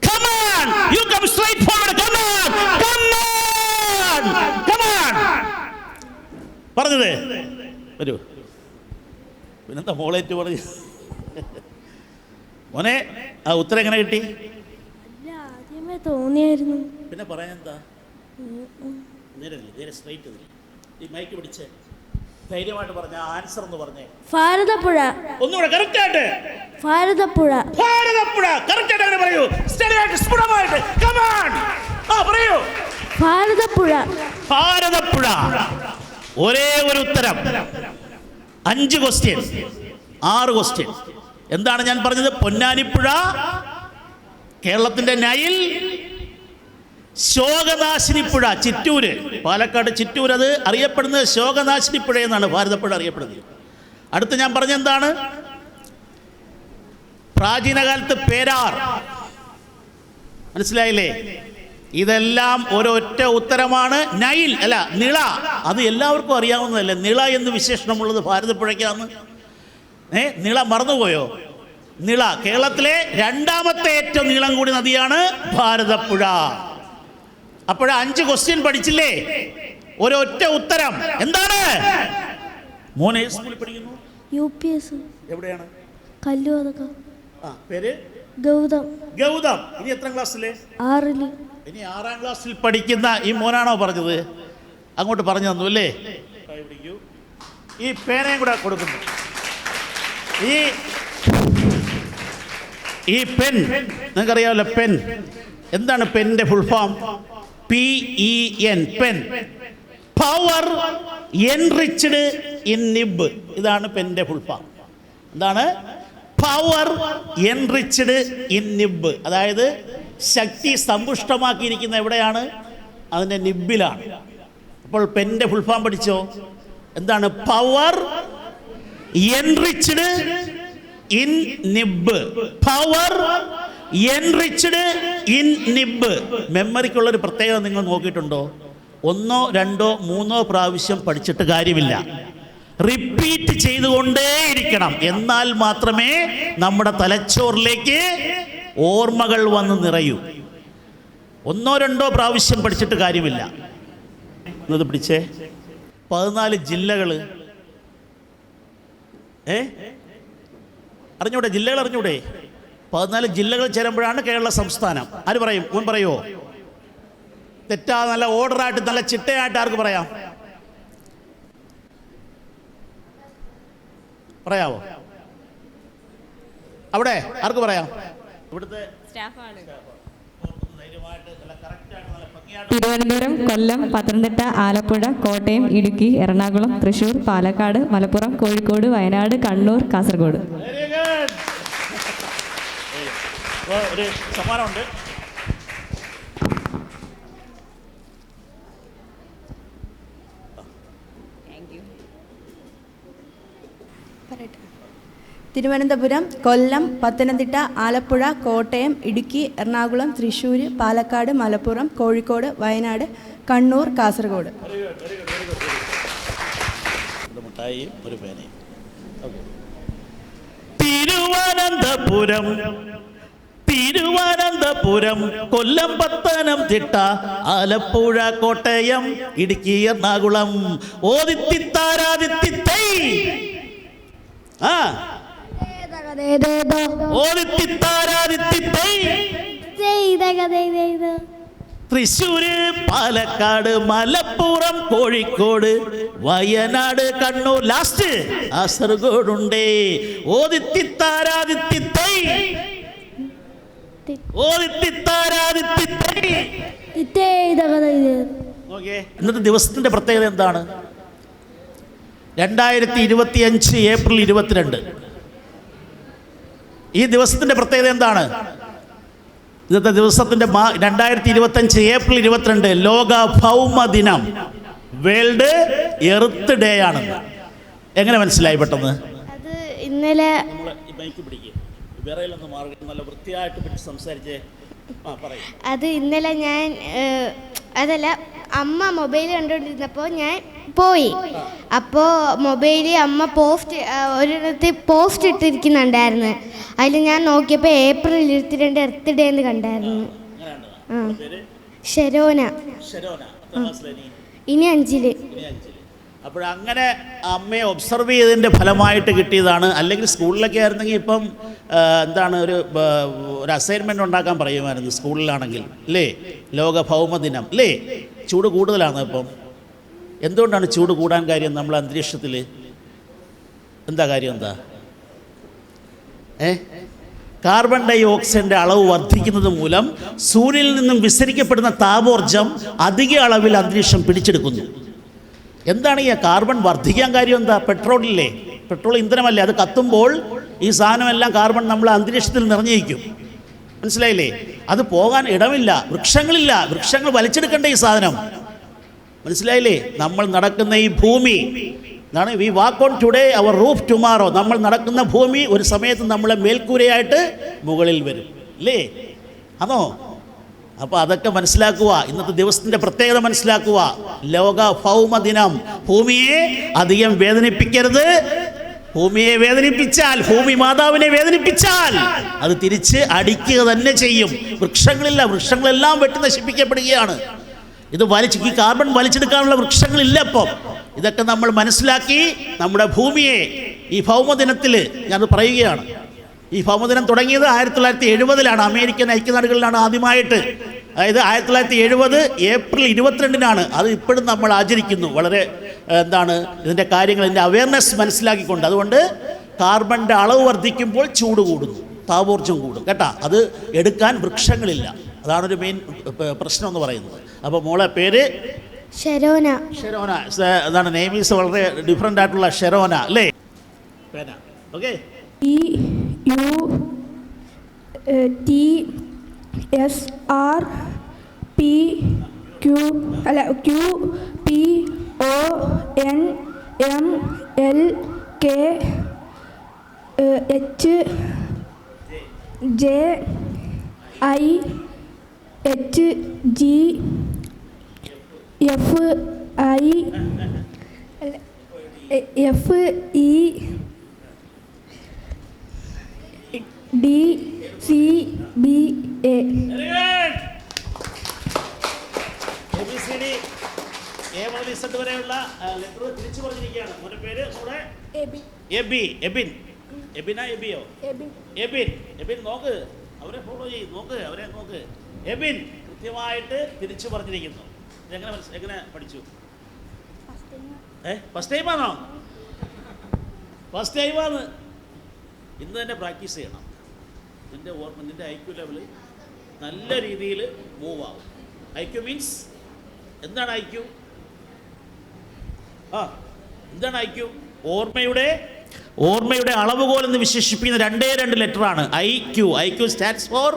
Come on, you come straight forward. Come on, come on, come on. പറഞ്ഞത് വരൂ. പിന്നെന്താ മോളേറ്റ് പറഞ്ഞു? മോനെ, ആ ഉത്തരം എങ്ങനെ കിട്ടി? ആദ്യമേ തോന്നിയായിരുന്നു. പിന്നെ പറയാൻ എന്താ? നേരെ നേരെ സ്ട്രൈറ്റ്. ഈ മൈക്ക് പിടിച്ച് ധൈര്യമായിട്ട് പറഞ്ഞ ആൻസർ എന്ന് പറഞ്ഞേ. ഭാരതപ്പുഴ. ഒന്നുകൂടെ കറക്റ്റ് ആയിട്ട്. ഭാരതപ്പുഴ. ഭാരതപ്പുഴ. കറക്റ്റ് ആയിട്ട് അങ്ങനെ പറയൂ. സ്റ്റഡി ആയിട്ട്, സ്ഫുടമായിട്ട്. Come on. ആ പറയൂ. ഭാരതപ്പുഴ. ഭാരതപ്പുഴ. ഒരേ ഒരു ഉത്തരം. 5 ക്വസ്റ്റ്യൻ, 6 ക്വസ്റ്റ്യൻ. എന്താണ് ഞാൻ പറഞ്ഞത്? പൊന്നാനിപ്പുഴ, കേരളത്തിന്റെ നൈൽ, ശോകനാശിനി പുഴ, ചിറ്റൂര്, പാലക്കാട് ചിറ്റൂർ, അത് അറിയപ്പെടുന്നത് ശോകനാശിനി പുഴ എന്നാണ് ഭാരതപ്പുഴ അറിയപ്പെടുന്നത്. അടുത്ത് ഞാൻ പറഞ്ഞെന്താണ്? പ്രാചീനകാലത്ത് പേരാർ. മനസ്സിലായില്ലേ? ഇതെല്ലാം ഒരൊറ്റ ഉത്തരമാണ്. നൈൽ അല്ല, നിള, അത് എല്ലാവർക്കും അറിയാവുന്നതല്ലേ. നിള എന്ന് വിശേഷണമുള്ളത് ഭാരതപ്പുഴയ്ക്കാന്ന്. നിള മറന്നുപോയോ? നിള കേരളത്തിലെ രണ്ടാമത്തെ ഏറ്റവും നീളം കൂടിയ നദിയാണ് ഭാരതപ്പുഴ. അപ്പോൾ 5 ക്വസ്റ്റ്യൻ പഠിച്ചില്ലേ? ഒരൊറ്റ ഉത്തരം എന്താണ്? മോനെ സ്കൂളിൽ പഠിക്കുന്നു? UPS. എവിടെയാണ്? കല്ലുവതക. പേര്? ഗൗതം. ഗൗതം. ഇനി എത്രാം ക്ലാസ്സിലെ? 6ല്. ഇനി 6ാം ക്ലാസ്സിൽ പഠിക്കുന്ന ഈ മോനാണോ പറഞ്ഞത്? അങ്ങോട്ട് പറഞ്ഞു തന്നു അല്ലേ? ഈ പേനയും കൂടെ കൊടുക്കുന്നു. ഈ പെൻ നിങ്ങൾക്കറിയാമല്ലോ. പെൻ എന്താണ്? പെന്നിന്റെ full form PEN, pen. Power enriched in nib. ഇതാണ് പെന്നിന്റെ ഫുൾ ഫോം. എന്താണ്? Power enriched in nib. അതായത് ശക്തി സമ്പുഷ്ടമാക്കിയിരിക്കുന്ന എവിടെയാണ്? അതിൻ്റെ നിബിലാണ്. അപ്പോൾ പെന്നിന്റെ ഫുൾ ഫോം പഠിച്ചോ? എന്താണ്? Power enriched in nib. Power enriched in nib. മെമ്മറിക്കുള്ളൊരു പ്രത്യേകത നിങ്ങൾ നോക്കിയിട്ടുണ്ടോ? 1, 2, 3 പ്രാവശ്യം പഠിച്ചിട്ട് കാര്യമില്ല. റിപ്പീറ്റ് ചെയ്തുകൊണ്ടേയിരിക്കണം. എന്നാൽ മാത്രമേ നമ്മുടെ തലച്ചോറിലേക്ക് ഓർമ്മകൾ വന്ന് നിറയൂ. 1, 2 പ്രാവശ്യം പഠിച്ചിട്ട് കാര്യമില്ല. എന്നത് പിടിച്ചേ. 14 ജില്ലകൾ. അറിഞ്ഞൂടെ? ജില്ലകൾ അറിഞ്ഞൂടെ? 14 ജില്ലകൾ ചേരുമ്പോഴാണ് കേരള സംസ്ഥാനം. ആര് പറയും? മുൻ പറയുമോ? തെറ്റാ? നല്ല ഓർഡറായിട്ട് നല്ല ചിട്ടയായിട്ട് ആർക്ക് പറയാം? പറയാവോ? അവിടെ ആർക്ക് പറയാം? ഇവിടുത്തെ തിരുവനന്തപുരം, കൊല്ലം, പത്തനംതിട്ട, ആലപ്പുഴ, കോട്ടയം, ഇടുക്കി, എറണാകുളം, തൃശ്ശൂർ, പാലക്കാട്, മലപ്പുറം, കോഴിക്കോട്, വയനാട്, കണ്ണൂർ, കാസർഗോഡ്. ഒരു സമ്മാനമുണ്ട്. തിരുവനന്തപുരം, കൊല്ലം, പത്തനംതിട്ട, ആലപ്പുഴ, കോട്ടയം, ഇടുക്കി, എറണാകുളം, തൃശ്ശൂർ, പാലക്കാട്, മലപ്പുറം, കോഴിക്കോട്, വയനാട്, കണ്ണൂർ, കാസർഗോഡ്. മുട്ടായിയും ഒരു പേനയും. തിരുവനന്തപുരം, തിരുവനന്തപുരം, കൊല്ലം, പത്തനംതിട്ട, ആലപ്പുഴ, കോട്ടയം, ഇടുക്കി, എറണാകുളം. ഓദിത്തിത്താരാദിത്തിത്തൈ. തൃശ്ശൂര്, പാലക്കാട്, മലപ്പുറം, കോഴിക്കോട്, വയനാട്, കണ്ണൂർ, ലാസ്റ്റ് കാസർഗോഡുണ്ടേ. ഓദിത്തിത്താരാദിത്തിത്തൈ. ഇന്നത്തെ ദിവസത്തിന്റെ പ്രത്യേകത എന്താണ്? 2025 ഏപ്രിൽ 22. ഈ ദിവസത്തിന്റെ പ്രത്യേകത എന്താണ്? ഇന്നത്തെ ദിവസത്തിന്റെ 2025 ഏപ്രിൽ 22 ലോക ഭൗമ ദിനം, വേൾഡ് എർത്ത് ഡേ ആണ്. എങ്ങനെ മനസ്സിലായി പെട്ടെന്ന്? അത് ഇന്നലെ നല്ല വൃത്തിയായിട്ട് സംസാരിച്ചേ. അത് ഇന്നലെ ഞാൻ അതല്ല, അമ്മ മൊബൈൽ കണ്ടുകൊണ്ടിരുന്നപ്പോൾ ഞാൻ പോയി. അപ്പോൾ മൊബൈലിൽ അമ്മ ഒരിടത്ത് പോസ്റ്റ് ഇട്ടിരിക്കുന്നുണ്ടായിരുന്നു. അതിൽ ഞാൻ നോക്കിയപ്പോൾ ഏപ്രിൽ 22 എർത്ത് ഡേ എന്ന് കണ്ടായിരുന്നു. ഷെരോന. ഇനി 5. അപ്പോഴങ്ങനെ അമ്മയെ ഒബ്സർവ് ചെയ്തതിൻ്റെ ഫലമായിട്ട് കിട്ടിയതാണ്. അല്ലെങ്കിൽ സ്കൂളിലൊക്കെ ആയിരുന്നെങ്കിൽ ഇപ്പം എന്താണ് ഒരു അസൈൻമെൻ്റ് ഉണ്ടാക്കാൻ പറയുമായിരുന്നു സ്കൂളിലാണെങ്കിൽ, അല്ലേ? ലോക ഭൗമദിനം, അല്ലേ? ചൂട് കൂടുതലാണ് ഇപ്പം. എന്തുകൊണ്ടാണ് ചൂട് കൂടാൻ കാര്യം? നമ്മളെ അന്തരീക്ഷത്തിൽ എന്താ കാര്യം? എന്താ? കാർബൺ ഡൈ ഓക്സൈഡിൻ്റെ അളവ് വർദ്ധിക്കുന്നത് മൂലം സൂര്യനിൽ നിന്നും വിസരിക്കപ്പെടുന്ന താപോർജ്ജം അധിക അളവിൽ അന്തരീക്ഷം പിടിച്ചെടുക്കുന്നു. എന്താണ് ഈ കാർബൺ വർദ്ധിക്കാൻ കാര്യം? എന്താ? പെട്രോളില്ലേ? പെട്രോൾ ഇന്ധനമല്ലേ? അത് കത്തുമ്പോൾ ഈ സാധനമെല്ലാം കാർബൺ നമ്മളെ അന്തരീക്ഷത്തിൽ നിറഞ്ഞിരിക്കും. മനസ്സിലായില്ലേ? അത് പോകാൻ ഇടമില്ല, വൃക്ഷങ്ങളില്ല. വൃക്ഷങ്ങൾ വലിച്ചെടുക്കേണ്ട ഈ സാധനം. മനസ്സിലായില്ലേ? നമ്മൾ നടക്കുന്ന ഈ ഭൂമി എന്താണ്? We walk on today our roof tomorrow. നമ്മൾ നടക്കുന്ന ഭൂമി ഒരു സമയത്ത് നമ്മളെ മേൽക്കൂരയായിട്ട് മുകളിൽ വരും, അല്ലേ? അതോ? അപ്പോൾ അതൊക്കെ മനസ്സിലാക്കുക. ഇന്നത്തെ ദിവസത്തിൻ്റെ പ്രത്യേകത മനസ്സിലാക്കുക. ലോക ഭൗമ ദിനം. ഭൂമിയെ അധികം വേദനിപ്പിക്കരുത്. ഭൂമിയെ വേദനിപ്പിച്ചാൽ, ഭൂമി മാതാവിനെ വേദനിപ്പിച്ചാൽ അത് തിരിച്ച് അടിക്കുക തന്നെ ചെയ്യും. വൃക്ഷങ്ങളില്ല, വൃക്ഷങ്ങളെല്ലാം വെട്ടി നശിപ്പിക്കപ്പെടുകയാണ്. ഇത് ഈ കാർബൺ വലിച്ചെടുക്കാനുള്ള വൃക്ഷങ്ങളില്ല ഇപ്പം. ഇതൊക്കെ നമ്മൾ മനസ്സിലാക്കി നമ്മുടെ ഭൂമിയെ ഈ ഭൗമദിനത്തിൽ ഞാൻ പറയുകയാണ്. ഈ ഭൗമദിനം തുടങ്ങിയത് 1970 അമേരിക്കൻ ഐക്യനാടുകളിലാണ് ആദ്യമായിട്ട്. അതായത് 1970 ഏപ്രിൽ 22 അത് ഇപ്പോഴും നമ്മൾ ആചരിക്കുന്നു. വളരെ എന്താണ് ഇതിൻ്റെ കാര്യങ്ങൾ, ഇതിൻ്റെ അവയർനെസ് മനസ്സിലാക്കിക്കൊണ്ട്. അതുകൊണ്ട് കാർബണിൻ്റെ അളവ് വർദ്ധിക്കുമ്പോൾ ചൂട് കൂടുന്നു, താപോർജ്ജം കൂടും കേട്ടോ. അത് എടുക്കാൻ വൃക്ഷങ്ങളില്ല. അതാണൊരു മെയിൻ പ്രശ്നം എന്ന് പറയുന്നത്. അപ്പോൾ മോളെ പേര് ഷെരോന. ഷെരോന. അതാണ് നെയിമീസ് വളരെ ഡിഫറെൻ്റ് ആയിട്ടുള്ള ഷെരോന, അല്ലേ? പേന. ഓക്കെ. മുതൽ ഇസഡ് വരെയുള്ള ലെറ്റർ തിരിച്ചു പറഞ്ഞിരിക്കുകയാണ്. മോൻ്റെ പേര് നമ്മുടെ എബിയോ എബിൻ നോക്ക്, അവരെ ഫോളോ ചെയ്യും, നോക്ക് അവരെ നോക്ക്. എബിൻ കൃത്യമായിട്ട് തിരിച്ചു പറഞ്ഞിരിക്കുന്നു. എങ്ങനെ പഠിച്ചു? ഫസ്റ്റ് ടൈമാണോ? ഫസ്റ്റ് ടൈമാണ്. ഇന്ന് തന്നെ പ്രാക്ടീസ് ചെയ്യണം. നിൻ്റെ ഓർമ്മ, നിൻ്റെ IQ ലെവൽ നല്ല രീതിയിൽ മൂവ് ആവും. IQ മീൻസ് എന്താണ് IQ? എന്താണ് IQ? ഓർമ്മയുടെ അളവുകോൽ എന്ന് വിശേഷിപ്പിക്കുന്ന 2 ലെറ്ററാണ് IQ. IQ stands for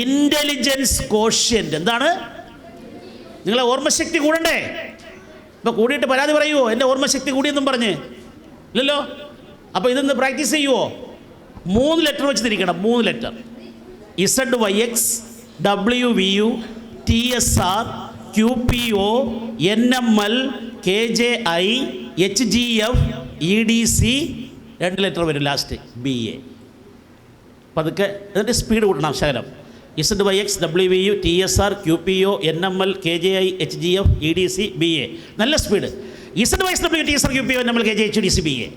intelligence quotient. എന്താണ്? നിങ്ങളെ ഓർമ്മശക്തി കൂടണ്ടേ? ഇപ്പോൾ കൂടിയിട്ട് പരാതി പറയുമോ എൻ്റെ ഓർമ്മശക്തി കൂടിയെന്നും പറഞ്ഞ്? ഇല്ലല്ലോ. അപ്പോൾ ഇതൊന്ന് പ്രാക്ടീസ് ചെയ്യുമോ? 3 ലെറ്റർ വെച്ച് തിരിക്കണം. 3 letter: ZYX, WVU, TSR, QPO, NML, KJI, HGF, EDC. 2 letter വരും ലാസ്റ്റ്. BA. പതുക്കെ എന്നിട്ട് സ്പീഡ് കൂട്ടണം ശകലം. ZYX, WVU, TSR, QPO, NML, KJI, HGF, EDC, BA. നല്ല speed. ZYX, WVU, TSR, QPO, NML, KJI, HDC, BA.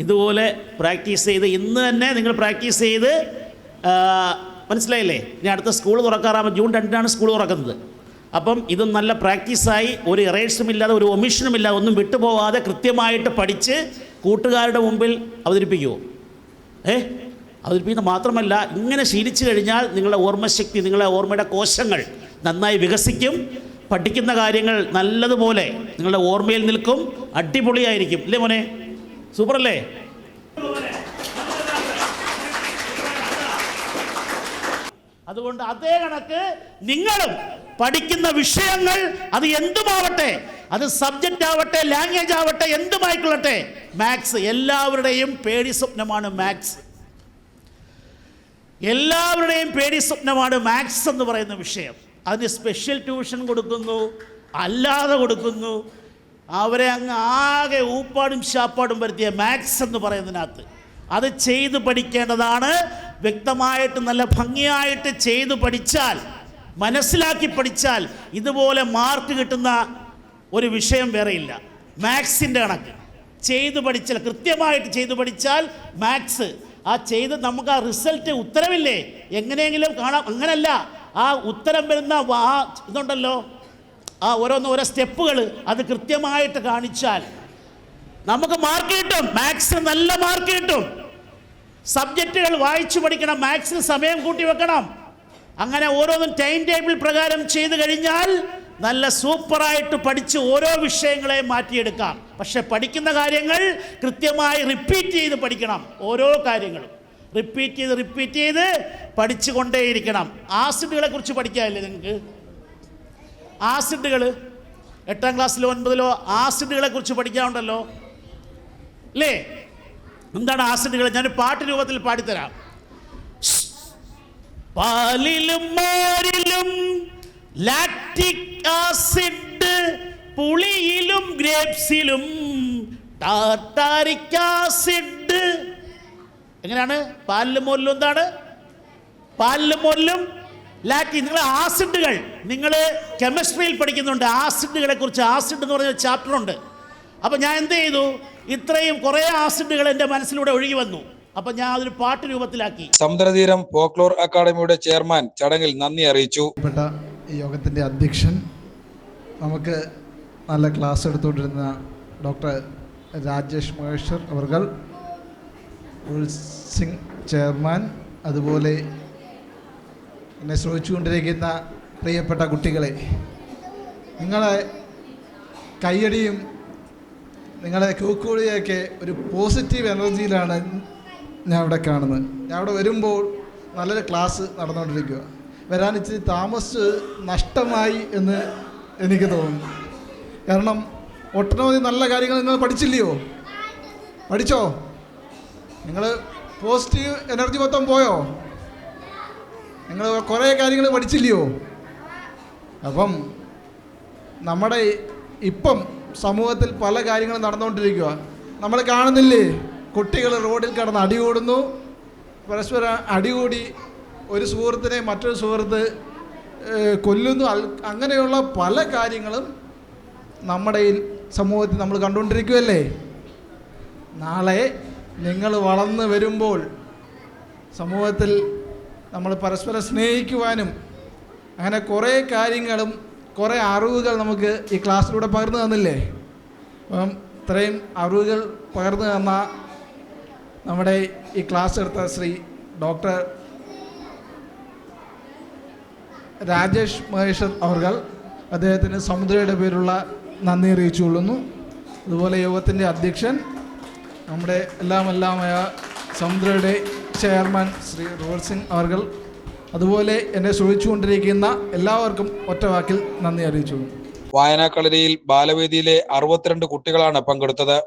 ഇതുപോലെ practice ചെയ്ത് ഇന്ന് തന്നെ നിങ്ങൾ പ്രാക്ടീസ് ചെയ്ത് മനസ്സിലായില്ലേ? ഇനി അടുത്ത സ്കൂൾ തുറക്കാറാകുമ്പോൾ June 2 സ്കൂൾ തുറക്കുന്നത്. അപ്പം ഇത് നല്ല പ്രാക്ടീസായി, ഒരു എറേഴ്സും ഇല്ലാതെ, ഒരു ഒമിഷനും ഇല്ലാതെ, ഒന്നും വിട്ടുപോകാതെ കൃത്യമായിട്ട് പഠിച്ച് കൂട്ടുകാരുടെ മുമ്പിൽ അവതരിപ്പിക്കുമോ? അവതരിപ്പിക്കുന്നത് മാത്രമല്ല, ഇങ്ങനെ ശീലിച്ചു കഴിഞ്ഞാൽ നിങ്ങളുടെ ഓർമ്മശക്തി, നിങ്ങളുടെ ഓർമ്മയുടെ കോശങ്ങൾ നന്നായി വികസിക്കും. പഠിക്കുന്ന കാര്യങ്ങൾ നല്ലതുപോലെ നിങ്ങളുടെ ഓർമ്മയിൽ നിൽക്കും. അടിപൊളിയായിരിക്കും. ഇല്ലേ മോനെ? സൂപ്പറല്ലേ? അതുകൊണ്ട് അതേ കണക്ക് നിങ്ങളും പഠിക്കുന്ന വിഷയങ്ങൾ അത് എന്തുമാവട്ടെ, അത് സബ്ജക്റ്റ് ആവട്ടെ, ലാംഗ്വേജ് ആവട്ടെ, എന്തുമായിക്കൊള്ളട്ടെ, മാത്സ് എല്ലാവരുടെയും പേടി സ്വപ്നമാണ്. എല്ലാവരുടെയും പേടി സ്വപ്നമാണ് മാത്സ് എന്ന് പറയുന്ന വിഷയം. അതിന് സ്പെഷ്യൽ ട്യൂഷൻ കൊടുക്കുന്നു, അല്ലാതെ കൊടുക്കുന്നു. അവരെ അങ്ങ് ആകെ ഊപ്പാടും ശാപ്പാടും വരുത്തിയ മാത്സ് എന്ന് പറയുന്നതിനകത്ത് അത് ചെയ്ത് പഠിക്കേണ്ടതാണ്. വ്യക്തമായിട്ട് നല്ല ഭംഗിയായിട്ട് ചെയ്ത് പഠിച്ചാൽ, മനസ്സിലാക്കി പഠിച്ചാൽ ഇതുപോലെ മാർക്ക് കിട്ടുന്ന ഒരു വിഷയം വേറെയില്ല. മാത്സിൻ്റെ കണക്ക് ചെയ്ത് പഠിച്ചാൽ, കൃത്യമായിട്ട് ചെയ്ത് പഠിച്ചാൽ മാത്സ് ചെയ്ത് നമുക്ക് ആ റിസൾട്ട്, ഉത്തരവില്ലേ, എങ്ങനെയെങ്കിലും കാണാം. അങ്ങനല്ല, ആ ഉത്തരം വരുന്ന ഇതുണ്ടല്ലോ, ഓരോ സ്റ്റെപ്പുകൾ അത് കൃത്യമായിട്ട് കാണിച്ചാൽ നമുക്ക് മാർക്ക് കിട്ടും. മാത്സിന് നല്ല മാർക്ക് കിട്ടും. സബ്ജക്റ്റുകൾ വായിച്ചു പഠിക്കണം, മാത്സിന് സമയം കൂട്ടി വെക്കണം. അങ്ങനെ ഓരോന്നും ടൈം ടേബിൾ പ്രകാരം ചെയ്ത് കഴിഞ്ഞാൽ നല്ല സൂപ്പറായിട്ട് പഠിച്ച് ഓരോ വിഷയങ്ങളെ മാറ്റിയെടുക്കാം. പക്ഷെ പഠിക്കുന്ന കാര്യങ്ങൾ കൃത്യമായി റിപ്പീറ്റ് ചെയ്ത് പഠിക്കണം. ഓരോ കാര്യങ്ങളും റിപ്പീറ്റ് ചെയ്ത് പഠിച്ചു കൊണ്ടേയിരിക്കണം. ആസിഡുകളെ കുറിച്ച് പഠിക്കാറില്ലേ നിങ്ങൾക്ക്? ആസിഡുകൾ 8ാം ക്ലാസ്സിലോ 9ാം ആസിഡുകളെ കുറിച്ച് പഠിക്കാറുണ്ടല്ലോ അല്ലേ? എന്താണ് ആസിഡുകൾ? ഞാൻ പാട്ട് രൂപത്തിൽ പാടിത്തരാം. പാലിലും മോരിലും ലാക്റ്റിക് ആസിഡ്, പുളിയിലും ഗ്രേപ്സിലും ടാർട്ടാരിക് ആസിഡ്. എങ്ങനെയാണ്? പാലിലും മോരിലും എന്താണ്? പാലിലും മോരിലും ലാക്റ്റിക്. നിങ്ങൾ ആസിഡുകൾ, നിങ്ങൾ കെമിസ്ട്രിയിൽ പഠിക്കുന്നുണ്ട് ആസിഡുകളെ കുറിച്ച്. ആസിഡ് എന്ന് പറഞ്ഞ ചാപ്റ്റർ ഉണ്ട്. അപ്പോൾ ഞാൻ എന്ത് ചെയ്തു? ഇത്രയും കുറേ ആസിഡുകൾ എൻ്റെ മനസ്സിലൂടെ ഒഴുകി വന്നു. അപ്പം ഞാൻ അതൊരു പാട്ട് രൂപത്തിലാക്കി. സമുദ്രതീരം ഫോക്ലോർ അക്കാദമിയുടെ ചെയർമാൻ ചടങ്ങിൽ നന്ദി അറിയിച്ചു. ഈ യോഗത്തിൻ്റെ അധ്യക്ഷൻ, നമുക്ക് നല്ല ക്ലാസ് എടുത്തുകൊണ്ടിരുന്ന ഡോക്ടർ രാജേഷ് മഹേശ്വർ അവർകൾ, സിംഗ് ചെയർമാൻ, അതുപോലെ എന്നെ ശ്രമിച്ചുകൊണ്ടിരിക്കുന്ന പ്രിയപ്പെട്ട കുട്ടികളെ, നിങ്ങളെ കയ്യടിയും നിങ്ങളെ കൂക്കുവിളിയൊക്കെ ഒരു പോസിറ്റീവ് എനർജിയിലാണ് ഞാൻ ഇവിടെ കാണുന്നത്. ഞാൻ ഇവിടെ വരുമ്പോൾ നല്ലൊരു ക്ലാസ് നടന്നുകൊണ്ടിരിക്കുക. വരാൻ ഇച്ചിരി താമസിച്ച് നഷ്ടമായി എന്ന് എനിക്ക് തോന്നുന്നു. കാരണം ഒട്ടനവധി നല്ല കാര്യങ്ങൾ നിങ്ങൾ പഠിച്ചില്ലയോ? പഠിച്ചോ? നിങ്ങൾ പോസിറ്റീവ് എനർജി മൊത്തം പോയോ? നിങ്ങൾ കുറേ കാര്യങ്ങൾ പഠിച്ചില്ലയോ? അപ്പം നമ്മുടെ ഇപ്പം സമൂഹത്തിൽ പല കാര്യങ്ങളും നടന്നുകൊണ്ടിരിക്കുക. നമ്മൾ കാണുന്നില്ലേ? കുട്ടികൾ റോഡിൽ കിടന്ന് അടികൂടുന്നു. പരസ്പരം അടികൂടി ഒരു സുഹൃത്തിനെ മറ്റൊരു സുഹൃത്ത് കൊല്ലുന്നു, അങ്ങനെയുള്ള പല കാര്യങ്ങളും നമ്മുടെ ഈ സമൂഹത്തിൽ നമ്മൾ കണ്ടുകൊണ്ടിരിക്കുകയല്ലേ. നാളെ നിങ്ങൾ വളർന്നു വരുമ്പോൾ സമൂഹത്തിൽ നമ്മൾ പരസ്പരം സ്നേഹിക്കുവാനും അങ്ങനെ കുറേ കാര്യങ്ങളും കുറേ അറിവുകൾ നമുക്ക് ഈ ക്ലാസ്സിലൂടെ പകർന്നു തന്നില്ലേ. അപ്പം ഇത്രയും അറിവുകൾ പകർന്നു തന്ന നമ്മുടെ ഈ ക്ലാസ് എടുത്ത ശ്രീ ഡോക്ടർ രാജേഷ് മഹേശ്വർ അവർ, അദ്ദേഹത്തിന് സമുദ്രയുടെ പേരുള്ള നന്ദി അറിയിച്ചുകൊള്ളുന്നു. അതുപോലെ യോഗത്തിൻ്റെ അധ്യക്ഷൻ നമ്മുടെ എല്ലാമായ സമുദ്രയുടെ ചെയർമാൻ ശ്രീ റോൾ സിംഗ് അവർ, അതുപോലെ എന്നെ ശ്രമിച്ചുകൊണ്ടിരിക്കുന്ന എല്ലാവർക്കും ഒറ്റവാക്കിൽ നന്ദി അറിയിച്ചുകൊള്ളുന്നു. വായനാ കളരിയിൽ ബാലവേദിയിലെ 62 കുട്ടികളാണ് പങ്കെടുത്തത്.